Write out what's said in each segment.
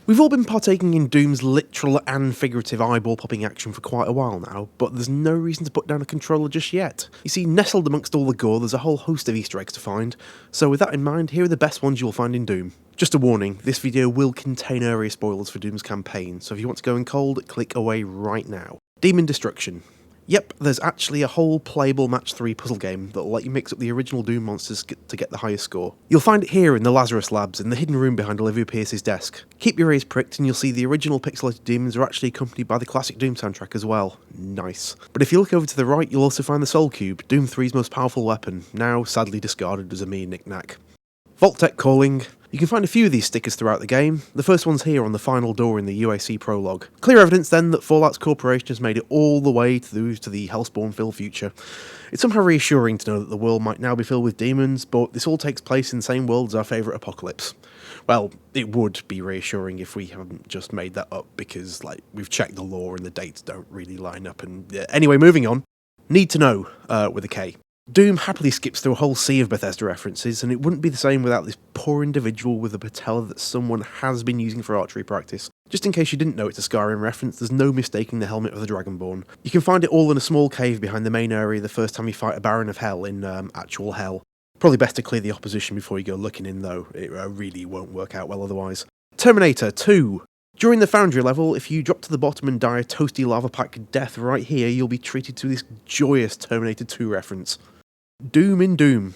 We've all been partaking in Doom's literal and figurative eyeball-popping action for quite a while now, but there's no reason to put down a controller just yet. You see, nestled amongst all the gore, there's a whole host of Easter eggs to find, so with that in mind, here are the best ones you'll find in Doom. Just a warning, this video will contain area spoilers for Doom's campaign, so if you want to go in cold, click away right now. Demon Destruction. Yep, there's actually a whole playable Match 3 puzzle game that'll let you mix up the original Doom monsters to get the highest score. You'll find it here in the Lazarus Labs, in the hidden room behind Olivia Pierce's desk. Keep your ears pricked and you'll see the original pixelated demons are actually accompanied by the classic Doom soundtrack as well. Nice. But if you look over to the right, you'll also find the Soul Cube, Doom 3's most powerful weapon, now sadly discarded as a mere knick-knack. Vault-tec calling. You can find a few of these stickers throughout the game. The first one's here on the final door in the UAC prologue. Clear evidence then that Fallout's corporation has made it all the way through to the Hellspawn-filled future. It's somehow reassuring to know that the world might now be filled with demons, but this all takes place in the same world as our favourite apocalypse. Well, it would be reassuring if we hadn't just made that up, because we've checked the lore and the dates don't really line up. And anyway, moving on. Need to know with a K. Doom happily skips through a whole sea of Bethesda references, and it wouldn't be the same without this poor individual with a patella that someone has been using for archery practice. Just in case you didn't know it's a Skyrim reference, there's no mistaking the helmet of the Dragonborn. You can find it all in a small cave behind the main area the first time you fight a Baron of Hell in actual Hell. Probably best to clear the opposition before you go looking in though, it really won't work out well otherwise. Terminator II. During the Foundry level, if you drop to the bottom and die a toasty lava pack death right here, you'll be treated to this joyous Terminator 2 reference. Doom in Doom.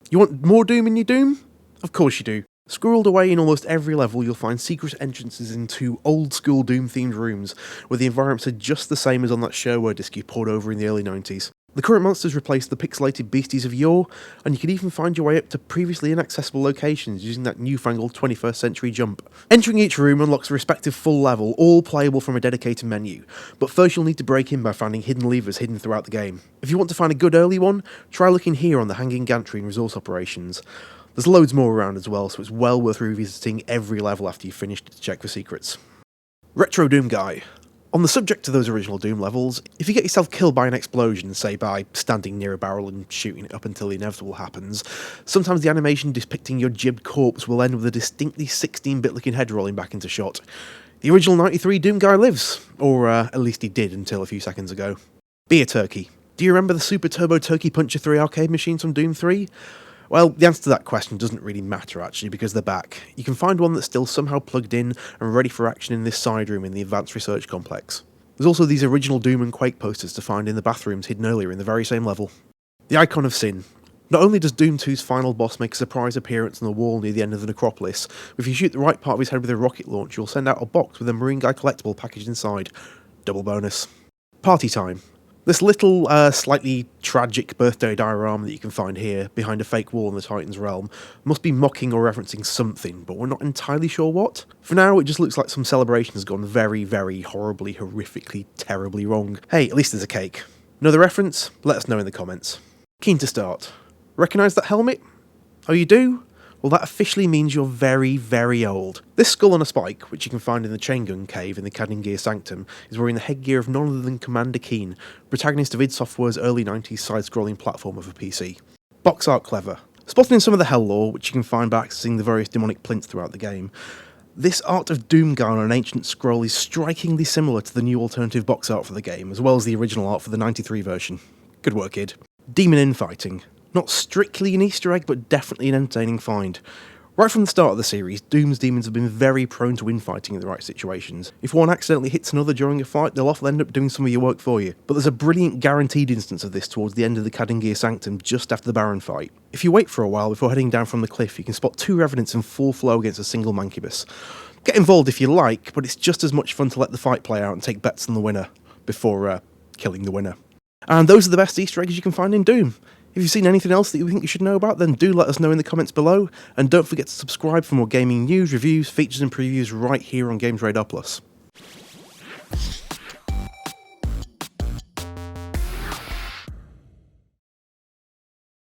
You want more Doom in your Doom? Of course you do. Squirreled away in almost every level, you'll find secret entrances into old-school Doom-themed rooms, where the environments are just the same as on that shareware disc you poured over in the early 90s. The current monsters replace the pixelated beasties of yore, and you can even find your way up to previously inaccessible locations using that newfangled 21st century jump. Entering each room unlocks a respective full level, all playable from a dedicated menu, but first you'll need to break in by finding hidden levers hidden throughout the game. If you want to find a good early one, try looking here on the hanging gantry in resource operations. There's loads more around as well, so it's well worth revisiting every level after you've finished to check for secrets. Retro Doomguy. On the subject of those original Doom levels, if you get yourself killed by an explosion, say by standing near a barrel and shooting it up until the inevitable happens, sometimes the animation depicting your jibbed corpse will end with a distinctly 16-bit looking head rolling back into shot. The original 93 Doomguy lives, or at least he did until a few seconds ago. Beer Turkey. Do you remember the Super Turbo Turkey Puncher 3 arcade machines from Doom 3? Well, the answer to that question doesn't really matter actually, because they're back. You can find one that's still somehow plugged in and ready for action in this side room in the Advanced Research Complex. There's also these original Doom and Quake posters to find in the bathrooms hidden earlier in the very same level. The Icon of Sin. Not only does Doom 2's final boss make a surprise appearance on the wall near the end of the necropolis, but if you shoot the right part of his head with a rocket launcher, you'll send out a box with a Marine Guy collectible packaged inside. Double bonus. Party Time. This little, slightly tragic birthday diorama that you can find here, behind a fake wall in the Titan's realm, must be mocking or referencing something, but we're not entirely sure what. For now, it just looks like some celebration has gone very, very horribly, horrifically, terribly wrong. Hey, at least there's a cake. Another reference? Let us know in the comments. Keen to start. Recognise that helmet? Oh, you do? Well, that officially means you're very, very old. This skull on a spike, which you can find in the chain gun cave in the Kadingir Sanctum, is wearing the headgear of none other than Commander Keen, protagonist of id Software's early 90s side-scrolling platformer for PC. Box art clever. Spotted in some of the Hell lore, which you can find by accessing the various demonic plinths throughout the game, this art of Doomguy on an ancient scroll is strikingly similar to the new alternative box art for the game, as well as the original art for the 93 version. Good work, kid. Demon Infighting. Not strictly an Easter egg, but definitely an entertaining find. Right from the start of the series, Doom's demons have been very prone to infighting in the right situations. If one accidentally hits another during a fight, they'll often end up doing some of your work for you. But there's a brilliant guaranteed instance of this towards the end of the Kadingir Sanctum just after the Baron fight. If you wait for a while before heading down from the cliff, you can spot two Revenants in full flow against a single Mancubus. Get involved if you like, but it's just as much fun to let the fight play out and take bets on the winner before killing the winner. And those are the best Easter eggs you can find in Doom. If you've seen anything else that you think you should know about, then do let us know in the comments below, and don't forget to subscribe for more gaming news, reviews, features and previews right here on Games Radar Plus.